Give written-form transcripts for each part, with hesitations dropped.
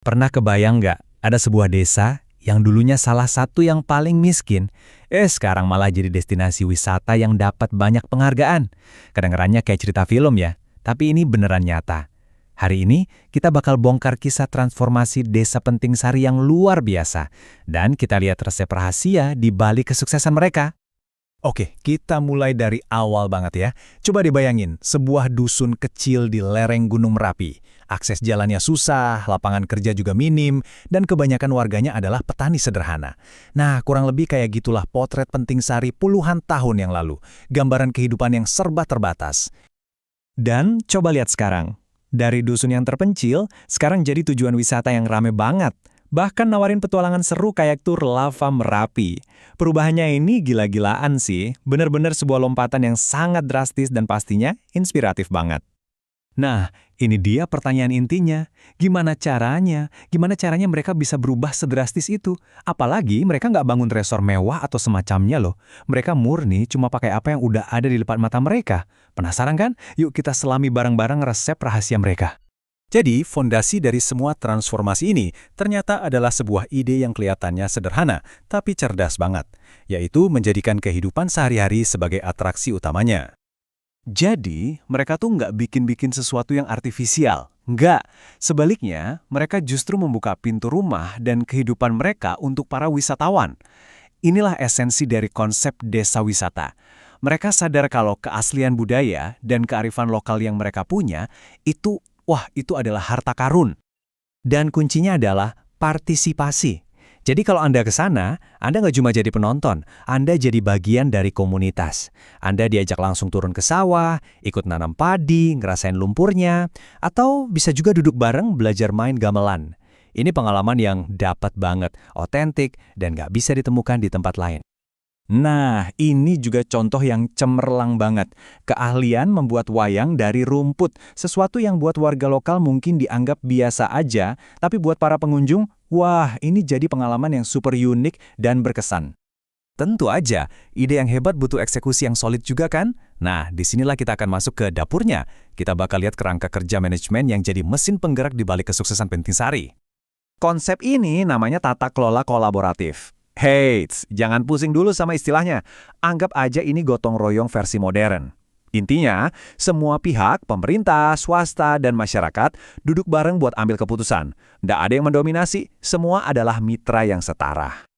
Pernah kebayang nggak ada sebuah desa yang dulunya salah satu yang paling miskin, sekarang malah jadi destinasi wisata yang dapat banyak penghargaan. Kedengarannya kayak cerita film ya, tapi ini beneran nyata. Hari ini kita bakal bongkar kisah transformasi desa Penting Sari yang luar biasa. Dan kita lihat resep rahasia di balik kesuksesan mereka. Oke, kita mulai dari awal banget ya. Coba dibayangin, sebuah dusun kecil di lereng Gunung Merapi. Akses jalannya susah, lapangan kerja juga minim, dan kebanyakan warganya adalah petani sederhana. Nah, kurang lebih kayak gitulah potret Penting Sari puluhan tahun yang lalu. Gambaran kehidupan yang serba terbatas. Dan coba lihat sekarang. Dari dusun yang terpencil, sekarang jadi tujuan wisata yang rame banget. Bahkan nawarin petualangan seru kayak tur lava Merapi. Perubahannya ini gila-gilaan sih, bener-bener sebuah lompatan yang sangat drastis dan pastinya inspiratif banget. Nah, ini dia pertanyaan intinya. Gimana caranya? Gimana caranya mereka bisa berubah sedrastis itu? Apalagi mereka nggak bangun resor mewah atau semacamnya loh. Mereka murni cuma pakai apa yang udah ada di depan mata mereka. Penasaran kan? Yuk kita selami bareng-bareng resep rahasia mereka. Jadi, fondasi dari semua transformasi ini ternyata adalah sebuah ide yang kelihatannya sederhana, tapi cerdas banget, yaitu menjadikan kehidupan sehari-hari sebagai atraksi utamanya. Jadi, mereka tuh nggak bikin-bikin sesuatu yang artifisial. Nggak. Sebaliknya, mereka justru membuka pintu rumah dan kehidupan mereka untuk para wisatawan. Inilah esensi dari konsep desa wisata. Mereka sadar kalau keaslian budaya dan kearifan lokal yang mereka punya, itu adalah harta karun. Dan kuncinya adalah partisipasi. Jadi kalau Anda ke sana, Anda nggak cuma jadi penonton, Anda jadi bagian dari komunitas. Anda diajak langsung turun ke sawah, ikut nanam padi, ngerasain lumpurnya, atau bisa juga duduk bareng belajar main gamelan. Ini pengalaman yang dapat banget, otentik, dan nggak bisa ditemukan di tempat lain. Nah, ini juga contoh yang cemerlang banget. Keahlian membuat wayang dari rumput, sesuatu yang buat warga lokal mungkin dianggap biasa aja, tapi buat para pengunjung, wah, ini jadi pengalaman yang super unik dan berkesan. Tentu aja, ide yang hebat butuh eksekusi yang solid juga kan? Nah, disinilah kita akan masuk ke dapurnya. Kita bakal lihat kerangka kerja manajemen yang jadi mesin penggerak di balik kesuksesan Penting Sari. Konsep ini namanya tata kelola kolaboratif. Jangan pusing dulu sama istilahnya. Anggap aja ini gotong royong versi modern. Intinya, semua pihak, pemerintah, swasta, dan masyarakat duduk bareng buat ambil keputusan. Nggak ada yang mendominasi, semua adalah mitra yang setara.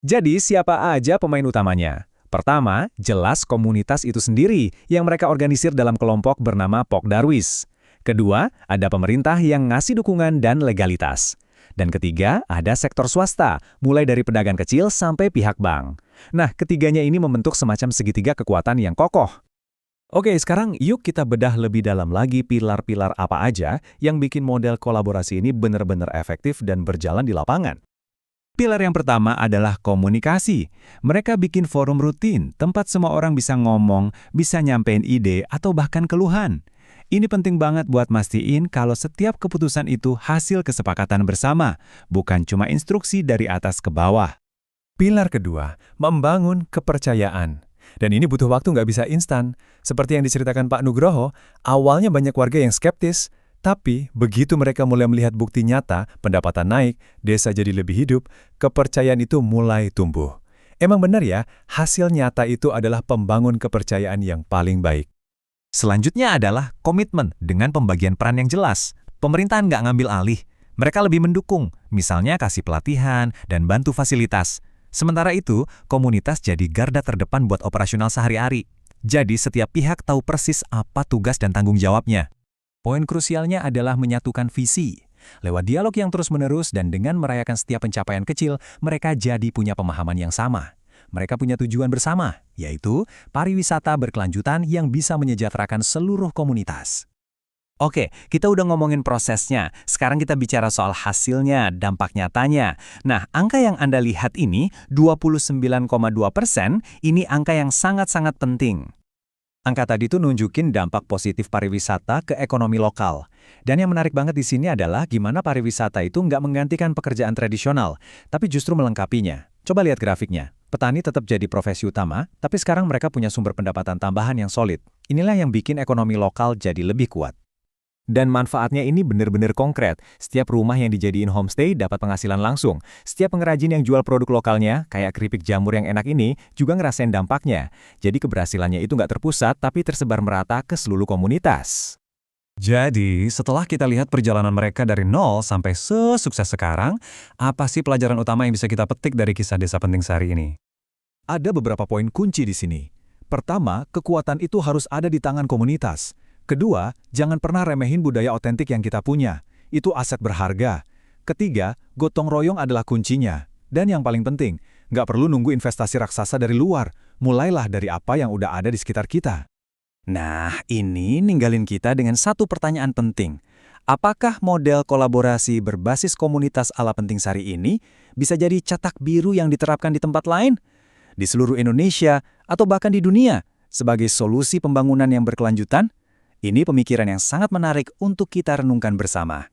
Jadi, siapa aja pemain utamanya? Pertama, jelas komunitas itu sendiri yang mereka organisir dalam kelompok bernama Pok Darwis. Kedua, ada pemerintah yang ngasih dukungan dan legalitas. Dan ketiga, ada sektor swasta, mulai dari pedagang kecil sampai pihak bank. Nah, ketiganya ini membentuk semacam segitiga kekuatan yang kokoh. Oke, sekarang yuk kita bedah lebih dalam lagi pilar-pilar apa aja yang bikin model kolaborasi ini benar-benar efektif dan berjalan di lapangan. Pilar yang pertama adalah komunikasi. Mereka bikin forum rutin, tempat semua orang bisa ngomong, bisa nyampein ide, atau bahkan keluhan. Ini penting banget buat mastiin kalau setiap keputusan itu hasil kesepakatan bersama, bukan cuma instruksi dari atas ke bawah. Pilar kedua, membangun kepercayaan. Dan ini butuh waktu nggak bisa instan. Seperti yang diceritakan Pak Nugroho, awalnya banyak warga yang skeptis, tapi begitu mereka mulai melihat bukti nyata, pendapatan naik, desa jadi lebih hidup, kepercayaan itu mulai tumbuh. Emang benar ya, hasil nyata itu adalah pembangun kepercayaan yang paling baik. Selanjutnya adalah komitmen dengan pembagian peran yang jelas. Pemerintahan nggak ngambil alih, mereka lebih mendukung, misalnya kasih pelatihan dan bantu fasilitas. Sementara itu, komunitas jadi garda terdepan buat operasional sehari-hari. Jadi setiap pihak tahu persis apa tugas dan tanggung jawabnya. Poin krusialnya adalah menyatukan visi. Lewat dialog yang terus-menerus dan dengan merayakan setiap pencapaian kecil, mereka jadi punya pemahaman yang sama. Mereka punya tujuan bersama, yaitu pariwisata berkelanjutan yang bisa menyejahterakan seluruh komunitas. Oke, kita udah ngomongin prosesnya. Sekarang kita bicara soal hasilnya, dampak nyatanya. Nah, angka yang Anda lihat ini, 29,2%, ini angka yang sangat-sangat penting. Angka tadi tuh nunjukin dampak positif pariwisata ke ekonomi lokal. Dan yang menarik banget di sini adalah gimana pariwisata itu nggak menggantikan pekerjaan tradisional, tapi justru melengkapinya. Coba lihat grafiknya. Petani tetap jadi profesi utama, tapi sekarang mereka punya sumber pendapatan tambahan yang solid. Inilah yang bikin ekonomi lokal jadi lebih kuat. Dan manfaatnya ini benar-benar konkret. Setiap rumah yang dijadiin homestay dapat penghasilan langsung. Setiap pengrajin yang jual produk lokalnya, kayak keripik jamur yang enak ini, juga ngerasain dampaknya. Jadi keberhasilannya itu nggak terpusat, tapi tersebar merata ke seluruh komunitas. Jadi, setelah kita lihat perjalanan mereka dari nol sampai sesukses sekarang, apa sih pelajaran utama yang bisa kita petik dari kisah Desa Penting Sari ini? Ada beberapa poin kunci di sini. Pertama, kekuatan itu harus ada di tangan komunitas. Kedua, jangan pernah remehin budaya otentik yang kita punya. Itu aset berharga. Ketiga, gotong royong adalah kuncinya. Dan yang paling penting, nggak perlu nunggu investasi raksasa dari luar. Mulailah dari apa yang udah ada di sekitar kita. Nah, ini ninggalin kita dengan satu pertanyaan penting. Apakah model kolaborasi berbasis komunitas ala Penting Sari ini bisa jadi cetak biru yang diterapkan di tempat lain? Di seluruh Indonesia, atau bahkan di dunia, sebagai solusi pembangunan yang berkelanjutan? Ini pemikiran yang sangat menarik untuk kita renungkan bersama.